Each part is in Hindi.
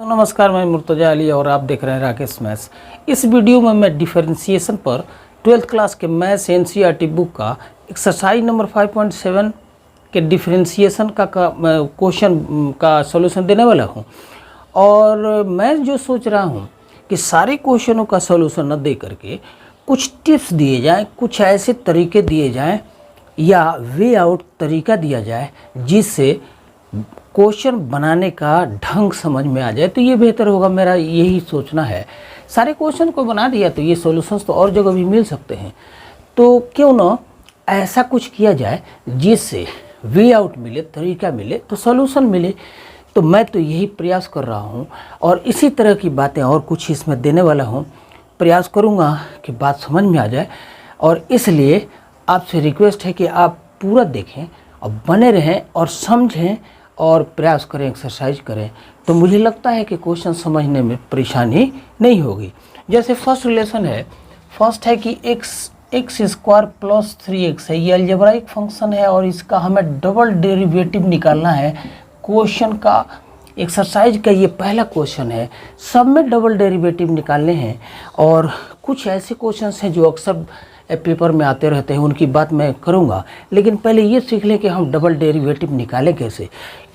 तो नमस्कार, मैं मुर्तजा अली और आप देख रहे हैं राकेश मैथ्स। इस वीडियो में मैं डिफरेंशिएशन पर 12th क्लास के मैथ्स एनसीईआरटी बुक का एक्सरसाइज नंबर 5.7 के डिफरेंशिएशन का क्वेश्चन का सॉल्यूशन देने वाला हूं। और मैं जो सोच रहा हूं कि सारे क्वेश्चनों का सॉल्यूशन न दे करके कुछ टिप्स दिए जाएं, कुछ ऐसे तरीके दिए जाएं या वे आउट तरीका दिया जाए जिससे क्वेश्चन बनाने का ढंग समझ में आ जाए, तो ये बेहतर होगा। मेरा यही सोचना है। सारे क्वेश्चन को बना दिया तो ये सॉल्यूशंस तो और जगह भी मिल सकते हैं, तो क्यों ना ऐसा कुछ किया जाए जिससे वे आउट मिले, तरीका मिले, तो सॉल्यूशन मिले। तो मैं तो यही प्रयास कर रहा हूँ और इसी तरह की बातें और कुछ इसमें देने वाला हूँ। प्रयास करूँगा कि बात समझ में आ जाए, और इसलिए आपसे रिक्वेस्ट है कि आप पूरा देखें और बने रहें और समझें और प्रयास करें, एक्सरसाइज करें, तो मुझे लगता है कि क्वेश्चन समझने में परेशानी नहीं होगी। जैसे फर्स्ट रिलेशन है, फर्स्ट है कि एक्स स्क्वायर प्लस 3x है। ये अलजेब्राइक फंक्शन है और इसका हमें डबल डेरिवेटिव निकालना है। क्वेश्चन का एक्सरसाइज का ये पहला क्वेश्चन है, सब में डबल डेरिवेटिव निकालने हैं। और कुछ ऐसे क्वेश्चंस हैं जो अक्सर पेपर में आते रहते हैं, उनकी बात मैं करूंगा, लेकिन पहले ये सीख लें कि हम डबल डेरिवेटिव निकालें कैसे।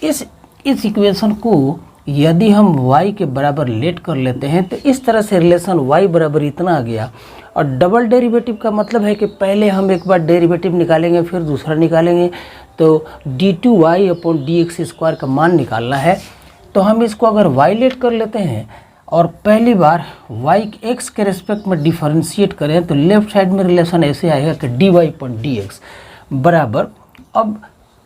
इस इक्वेशन को यदि हम y के बराबर लेट कर लेते हैं तो इस तरह से रिलेशन y बराबर इतना आ गया। और डबल डेरिवेटिव का मतलब है कि पहले हम एक बार डेरिवेटिव निकालेंगे फिर दूसरा निकालेंगे, तो d2y अपॉन dx स्क्वायर का मान निकालना है। तो हम इसको अगर y लेट कर लेते हैं और पहली बार y x के रेस्पेक्ट में डिफरेंशिएट करें तो लेफ्ट साइड में रिलेशन ऐसे आएगा कि dy अपॉन dx बराबर, अब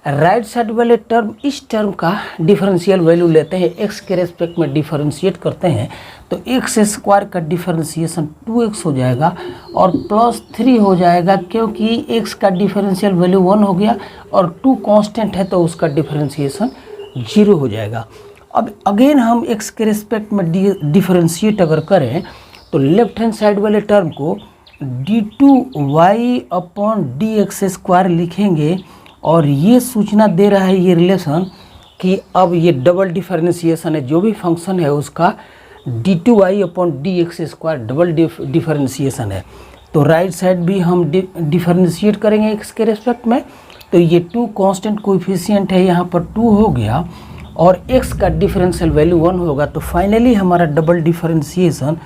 राइट साइड वाले टर्म, इस टर्म का डिफरेंशियल वैल्यू लेते हैं, x के रेस्पेक्ट में डिफरेंशिएट करते हैं तो x स्क्वायर का डिफरेंशिएशन 2x हो जाएगा और प्लस 3 हो जाएगा, क्योंकि x का डिफरेंशियल वैल्यू 1 हो गया और 2 कांस्टेंट है तो उसका डिफरेंशिएशन 0 हो जाएगा। अब अगेन हम x के रेस्पेक्ट में डिफरेंशिएट अगर करें तो लेफ्ट हैंड साइड वाले टर्म को d2y अपॉन dx स्क्वायर लिखेंगे। और ये सूचना दे रहा है ये रिलेशन कि अब ये डबल डिफरेंशिएशन है, जो भी फंक्शन है उसका d2y upon dx square double differentiation है। तो राइट साइड भी हम डिफरेंशिएट करेंगे x के रेस्पेक्ट में, तो ये 2 कांस्टेंट कोएफिशिएंट है, यहाँ पर 2 हो गया और x का डिफरेंशियल वैल्यू 1 होगा। तो फाइनली हमारा डबल डिफरेंशिएशन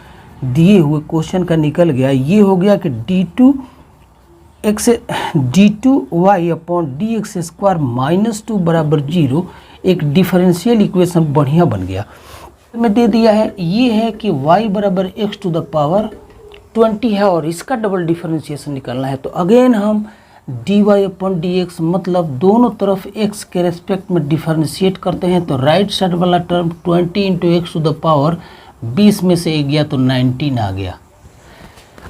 दिए हुए क्वेश्चन का निकल गया। ये हो गया कि d2y upon dx square minus 2 बराबर 0। एक डिफरेंशियल इक्वेशन बढ़िया बन गया। में दे दिया है, ये है कि y बराबर x टू द पावर 20 है और इसका डबल डिफरेंशिएशन निकालना है। तो अगेन हम dy अपॉन dx मतलब दोनों तरफ x के रेस्पेक्ट में डिफरेंशिएट करते हैं, तो राइट साइड वाला term 20 into X to the power 20 में से 1 गया तो 19 आ गया।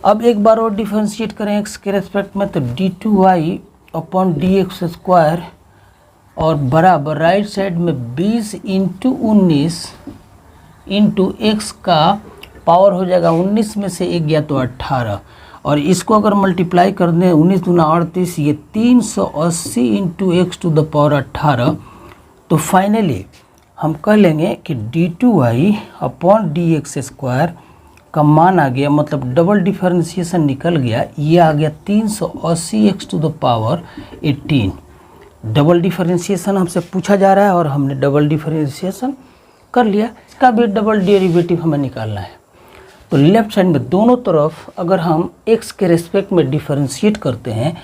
अब एक बार और डिफरेंशिएट करें x के रेस्पेक्ट में, तो d2y अपॉन dx स्क्वायर और बराबर राइट साइड में 20 इंटू 19 इंटू एक्स का पावर हो जाएगा 19 में से 1 गया तो 18। और इसको अगर मल्टीप्लाई कर दें 19 दूना 38, ये 380 into X to the power 18। तो फाइनली हम कह लेंगे कि d2y अपॉन dx स्क्वायर का मान आ गया, मतलब डबल डिफरेंशिएशन निकल गया, ये आ गया 380 X to the power 18। Double differentiation हमसे पूछा जा रहा है और हमने डबल डिफरेंशिएशन कर लिया। इसका भी डबल डेरिवेटिव हमें निकालना है। तो लेफ्ट साइड में दोनों तरफ अगर हम x के रेस्पेक्ट में डिफरेंशिएट करते हैं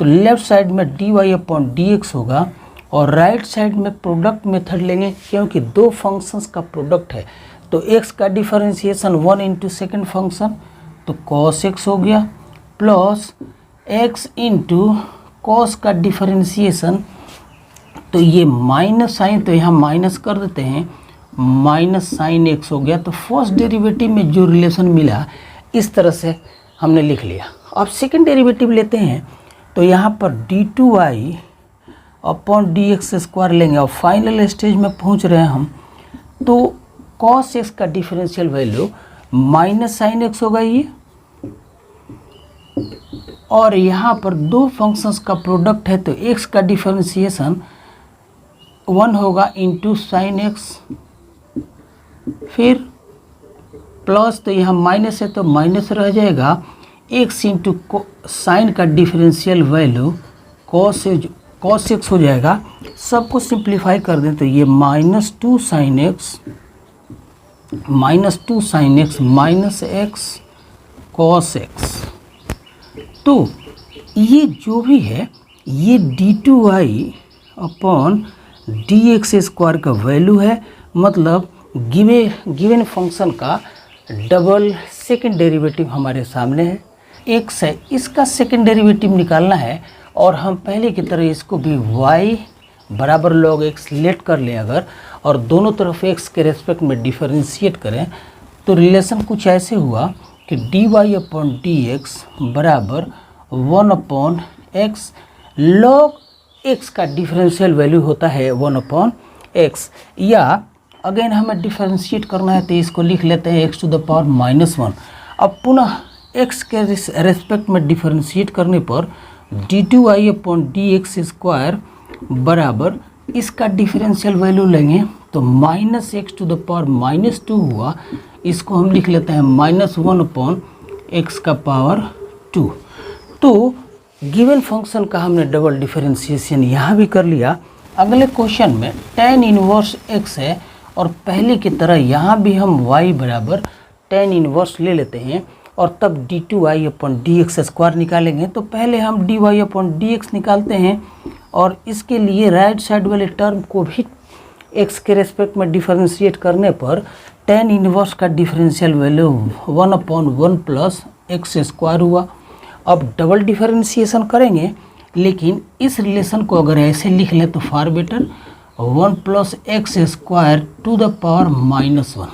तो लेफ्ट साइड में dy अपॉन dx होगा और राइट साइड में प्रोडक्ट मेथड लेंगे, क्योंकि दो फंक्शंस का प्रोडक्ट है। तो x का डिफरेंशिएशन 1 इंटू सेकेंड फंक्शन तो cos x हो गया, प्लस x इंटू कॉस का डिफरेंशिएशन, तो ये माइनस साइन, तो यहाँ माइनस कर देते हैं, माइनस साइन x हो गया। तो फर्स्ट डेरिवेटिव में जो रिलेशन मिला इस तरह से हमने लिख लिया। अब सेकेंड डेरिवेटिव लेते हैं तो यहाँ पर d2y अपॉन dx स्क्वायर लेंगे और फाइनल स्टेज में पहुँच रहे हैं हम, तो cos x का differential value minus sine x होगा ये, और यहाँ पर दो फंक्शंस का प्रोडक्ट है तो x का डिफरेंशिएशन 1 होगा इंटू साइन x फिर प्लस, तो यहाँ माइनस है तो माइनस रह जाएगा, एक्स इंटू साइन का डिफरेंशियल वैल्यू कॉस एक्स हो जाएगा। सबको सिंप्लीफाई कर दें तो ये -2 sin x minus x cos x. तो ये जो भी है ये d2y अपॉन dx स्क्वायर का वैल्यू है, मतलब गिवन फंक्शन का डबल सेकंड डेरिवेटिव हमारे सामने है। x है, इसका सेकंड डेरिवेटिव निकालना है और हम पहले की तरह इसको भी y बराबर log x लेट कर लें अगर, और दोनों तरफ x के रेस्पेक्ट में डिफरेंशिएट करें तो रिलेशन कुछ ऐसे हुआ कि dy अपॉन dx बराबर 1 अपॉन x, log x का डिफरेंशियल वैल्यू होता है 1 अपॉन x। या अगेन हमें डिफरेंशिएट करना है तो इसको लिख लेते हैं x टू द पावर -1। अब पुनः x के रेस्पेक्ट में डिफरेंशिएट करने पर d2y अपॉन dx स्क्वायर बराबर इसका डिफरेंशियल वैल्यू लेंगे तो -x टू द पावर -2 हुआ, इसको हम लिख लेते हैं -1 अपॉन x का पावर 2। तो गिवन फंक्शन का हमने डबल डिफरेंशिएशन यहाँ भी कर लिया। अगले क्वेश्चन में tan इनवर्स x है और पहले की तरह यहाँ भी हम y बराबर tan इनवर्स ले लेते हैं और तब d2y अपॉन dx स्क्वायर निकालेंगे। तो पहले हम dy अपॉन dx निकालते हैं और इसके लिए राइट साइड वाले टर्म को भी x के रेस्पेक्ट में डिफरेंशिएट करने पर tan इनवर्स का differential value 1 upon 1 plus X square हुआ। अब डबल डिफरेंशिएशन करेंगे, लेकिन इस रिलेशन को अगर ऐसे लिख लें तो far better, 1 plus X square to the power -1।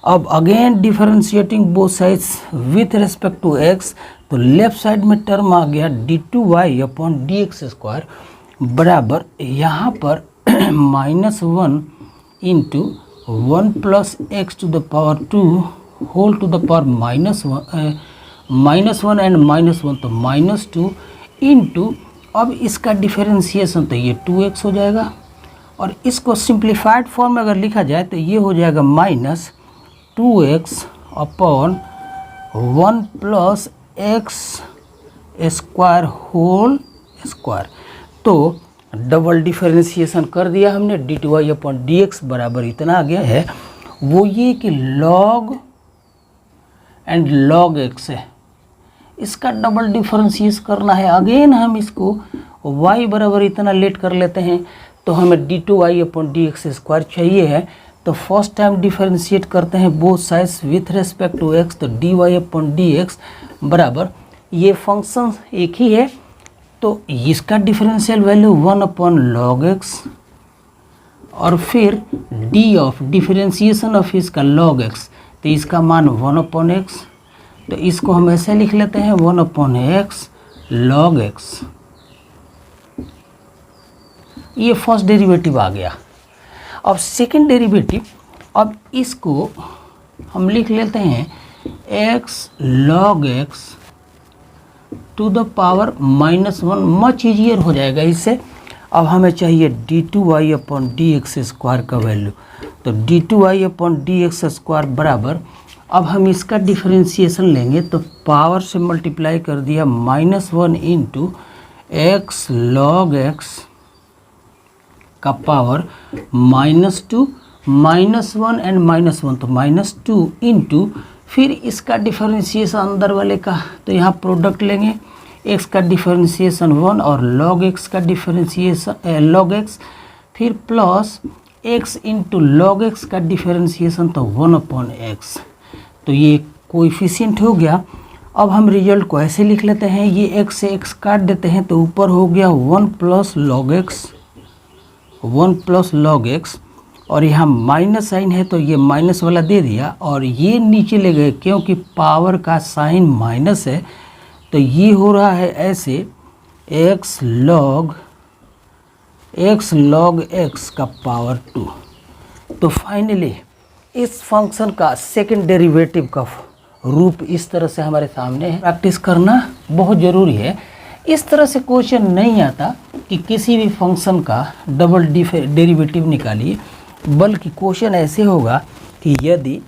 अब again differentiating both sides with respect to x, तो लेफ्ट साइड में टर्म आ गया d2y अपॉन dx स्क्वायर बराबर यहाँ पर -1 into 1 plus X to the power 2 whole to the power -1 and -1 तो -2 इंटू, अब इसका डिफरेंशिएशन तो ये 2x हो जाएगा और इसको सिंप्लीफाइड फॉर्म में अगर लिखा जाए तो ये हो जाएगा -2x upon 1 plus X square whole square. तो डबल डिफरेंशिएशन कर दिया हमने, d2y अपॉन dx बराबर इतना आ गया है, वो ये कि log एंड log x है, इसका डबल डिफरेंशिएट करना है। अगेन हम इसको y बराबर इतना लेट कर लेते हैं तो हमें d2y अपॉन dx स्क्वायर चाहिए है। तो फर्स्ट टाइम डिफरेंशिएट करते हैं both sides with respect to x, तो dy अपॉन dx बराबर ये फंक्शन एक ही है तो इसका differential value 1 upon log x और फिर d ऑफ डिफरेंशिएशन ऑफ इसका log x, तो इसका मान 1 अपॉन x, तो इसको हम ऐसे लिख लेते हैं 1 अपॉन x log x। ये फर्स्ट डेरिवेटिव आ गया। अब सेकंड डेरिवेटिव, अब इसको हम लिख लेते हैं x log x to the power -1, much easier हो जाएगा इससे। अब हमें चाहिए d2y अपॉन dx स्क्वायर का वैल्यू, तो d2y अपॉन dx स्क्वायर बराबर, अब हम इसका डिफरेंशिएशन लेंगे तो पावर से मल्टीप्लाई कर दिया -1 इंटू x log x का पावर -2 -1 एंड -1 तो -2 इंटू, फिर इसका डिफरेंशिएशन अंदर वाले का, तो यहाँ प्रोडक्ट लेंगे, x का डिफरेंशिएशन 1 और log x का डिफरेंशिएशन log x, फिर plus x into log x का डिफरेंशिएशन तो 1 अपॉन x, तो ये कोएफिशिएंट हो गया। अब हम रिजल्ट को ऐसे लिख लेते हैं, ये x से x काट देते हैं तो ऊपर हो गया 1 प्लस log x और यहाँ माइनस साइन है तो ये माइनस वाला दे दिया और ये नीचे ले गए क्योंकि पावर का साइन माइनस है, तो ये हो रहा है ऐसे x log x का पावर 2। तो फाइनली इस फंक्शन का सेकंड डेरिवेटिव का रूप इस तरह से हमारे सामने है। प्रैक्टिस करना बहुत ज़रूरी है। इस तरह से क्वेश्चन नहीं आता कि किसी भी फंक्शन का डबल डेरिवेटिव निकालिए, बल्कि क्वेश्चन ऐसे होगा यदि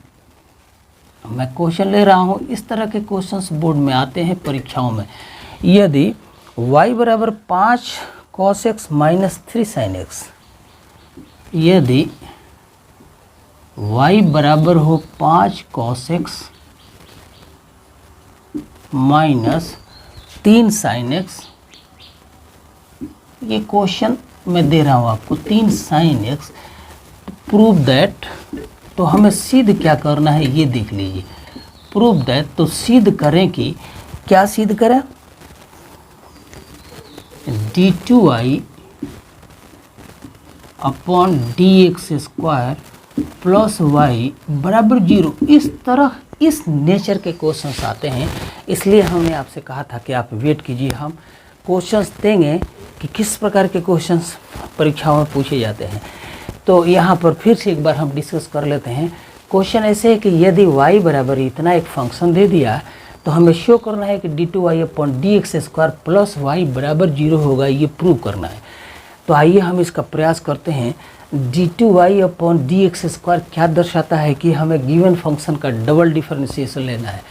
मैं क्वेश्चन ले रहा हूँ, इस तरह के क्वेश्चंस बोर्ड में आते हैं परीक्षाओं में। यदि y बराबर 5 cos x minus 3 sin x, यदि y बराबर हो 5 cos x minus 3 sin x, ये क्वेश्चन मैं दे रहा हूँ आपको, 3 sin x, प्रूव दैट, तो हमें सिद्ध क्या करना है ये देख लीजिए। प्रूव दैट, तो सिद्ध करें कि क्या सिद्ध करें, d2y upon dx² plus y बराबर 0। इस तरह इस नेचर के क्वेश्चंस आते हैं, इसलिए हमने आपसे कहा था कि आप वेट कीजिए, हम क्वेश्चंस देंगे कि किस प्रकार के क्वेश्चंस परीक्षाओं में पूछे जाते हैं। तो यहाँ पर फिर से एक बार हम डिस्कस कर लेते हैं। क्वेश्चन ऐसे है कि यदि y बराबर इतना एक फंक्शन दे दिया तो हमें शो करना है कि d2y upon dx² plus y बराबर 0 होगा, ये प्रूव करना है। तो आइए हम इसका प्रयास करते हैं। d2y अपॉन dx² क्या दर्शाता है कि हमें गिवन फंक्शन का डबल डिफरेंशिएशन लेना है।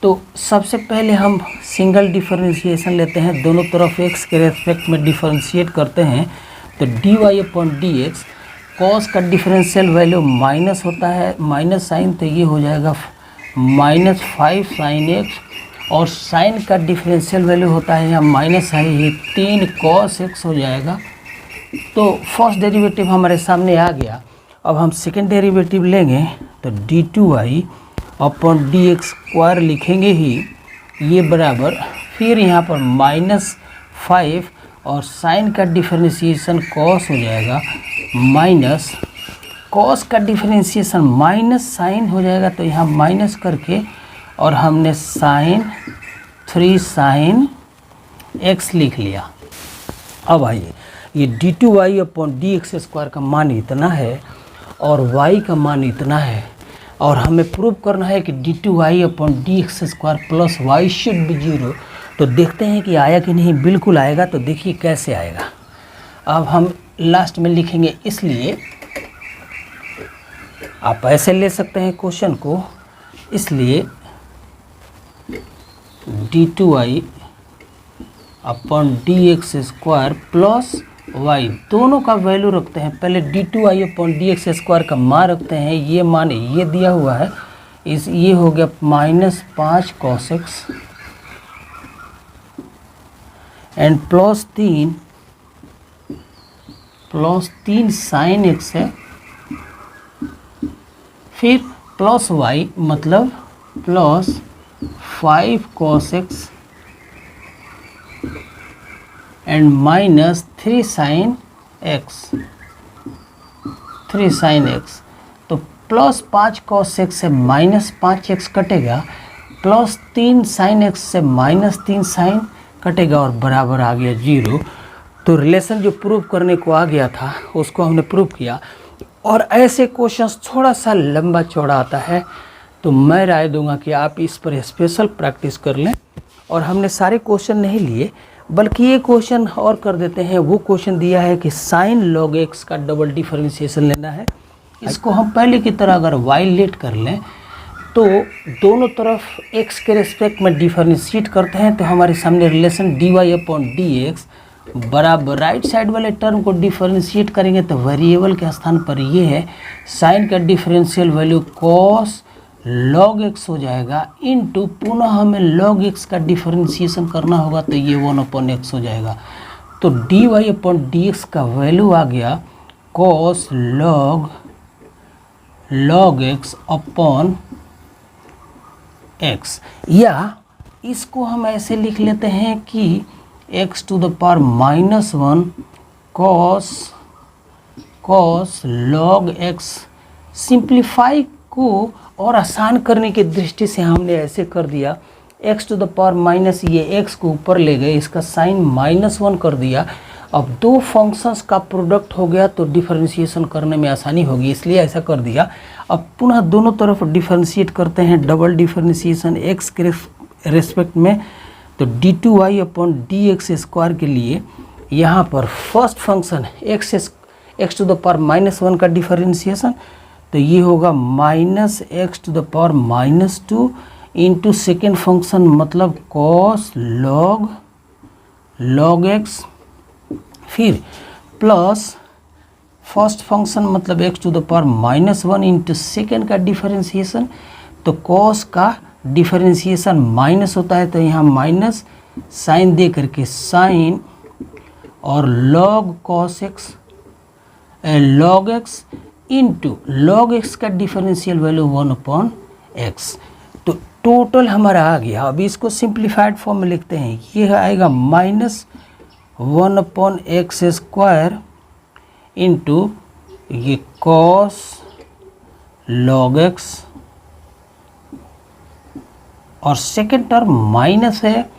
तो सबसे पहले हम सिंगल डिफरेंशिएशन लेते हैं, दोनों तरफ x के रेस्पेक्ट में डिफरेंशिएट करते हैं। तो dy अपॉन dx, कॉस का डिफरेंशियल वैल्यू माइनस होता है, माइनस साइन, तो ये हो जाएगा -5 sin x, और साइन का डिफरेंशियल वैल्यू होता है यहाँ माइनस है, ये 3 cos x हो जाएगा। तो फर्स्ट डेरिवेटिव हमारे सामने आ गया। अब हम सेकेंड डेरिवेटिव लेंगे, तो d2y अपॉन dx² लिखेंगे ही, ये बराबर, फिर यहाँ पर -5 और साइन का डिफरेंशिएशन cos हो जाएगा, माइनस cos का डिफरेंशिएशन माइनस साइन हो जाएगा, तो यहाँ माइनस करके और हमने साइन 3 sin x लिख लिया। अब आइए, ये d2y अपॉन dx² का मान इतना है और y का मान इतना है, और हमें प्रूव करना है कि d2y upon dx² plus y should be 0। तो देखते हैं कि आया कि नहीं। बिल्कुल आएगा, तो देखिए कैसे आएगा। अब हम लास्ट में लिखेंगे, इसलिए आप ऐसे ले सकते हैं क्वेश्चन को, इसलिए d2y upon dx² plus y, दोनों का वैल्यू रखते हैं। पहले d2y अपॉन dx² का मान रखते हैं, ये मान ये दिया हुआ है, ये हो गया -5 cos x and plus 3 sin x है, फिर प्लस y मतलब plus 5 cos x and minus 3 sin x। तो प्लस 5 cos x से माइनस 5x कटेगा, प्लस 3 sin x से माइनस 3 sin कटेगा, और बराबर आ गया 0। तो रिलेशन जो प्रूव करने को आ गया था उसको हमने प्रूव किया। और ऐसे क्वेश्चंस थोड़ा सा लंबा चौड़ा आता है, तो मैं राय दूंगा कि आप इस पर स्पेशल प्रैक्टिस कर लें। और हमने सारे क्वेश्चन नहीं लिए, बल्कि ये क्वेश्चन और कर देते हैं। वो क्वेश्चन दिया है कि साइन लॉग x का डबल डिफरेंशिएशन लेना है। इसको हम पहले की तरह अगर y लेट कर लें तो दोनों तरफ x के रेस्पेक्ट में डिफरेंशिएट करते हैं, तो हमारे सामने रिलेशन dy अपॉन dx बराबर राइट साइड वाले टर्म को डिफरेंशिएट करेंगे तो वेरिएबल के स्थान पर ये है, साइन का differential value cos log x हो जाएगा, इनटू पुनः हमें log x का डिफरेंशिएशन करना होगा, तो ये 1/x हो जाएगा। तो dy अपॉन dx का वैल्यू आ गया cos log x upon x, या इसको हम ऐसे लिख लेते हैं कि x to the power -1 cos log x। Simplify को और आसान करने की दृष्टि से हमने ऐसे कर दिया, x to the power minus, ये x को ऊपर ले गए, इसका साइन -1 कर दिया। अब दो फंक्शंस का प्रोडक्ट हो गया तो डिफरेंशिएशन करने में आसानी होगी, इसलिए ऐसा कर दिया। अब पुनः दोनों तरफ डिफरेंशिएट करते हैं, डबल डिफरेंशिएशन x के रेस्पेक्ट में। तो d2y अपॉन dx² के लिए यहाँ पर first function x to the power -1 का डिफरेंशिएशन, तो ये होगा minus X to the power -2 into second function मतलब कॉस लॉग एक्स, फिर प्लस फर्स्ट फंक्शन मतलब X to the power -1 into second का डिफरेंशिएशन। तो कॉस का डिफरेंशिएशन माइनस होता है, तो यहाँ माइनस साइन दे करके साइन और log cos x log x into log x का डिफरेंशियल वैल्यू 1/x। तो टोटल हमारा आ गया। अभी इसको सिंप्लीफाइड फॉर्म में लिखते हैं, ये आएगा -1/x² इंटू ये कॉस लॉग एक्स और सेकेंड टर्म माइनस है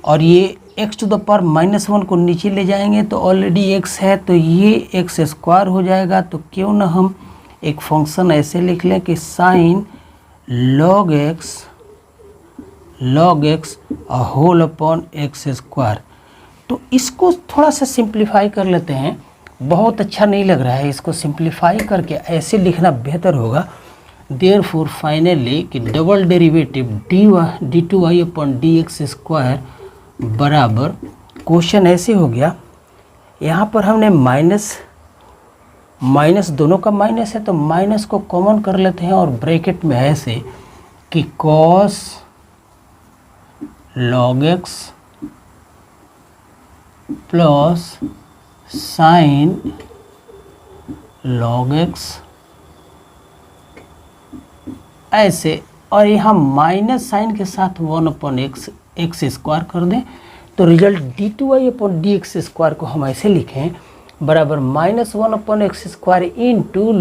और ये x टू द पावर -1 को नीचे ले जाएंगे तो ऑलरेडी x है, तो ये x² हो जाएगा। तो क्यों ना हम एक फंक्शन ऐसे लिख लें कि sine log X whole upon x²। तो इसको थोड़ा सा सिंप्लीफाई कर लेते हैं, बहुत अच्छा नहीं लग रहा है, इसको सिंप्लीफाई करके ऐसे लिखना बेहतर होगा। देयरफॉर फाइनली कि double derivative d2y upon dx² बराबर, क्वेश्चन ऐसे हो गया, यहाँ पर हमने माइनस दोनों का माइनस है तो माइनस को कॉमन कर लेते हैं और ब्रैकेट में ऐसे कि cos log x plus sign log x ऐसे, और यहाँ माइनस साइन के साथ 1/x² कर दें तो रिजल्ट d2y अपॉन dx² को हम ऐसे लिखें बराबर -1/x² into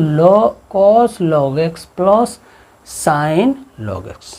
cos log x plus sign log x.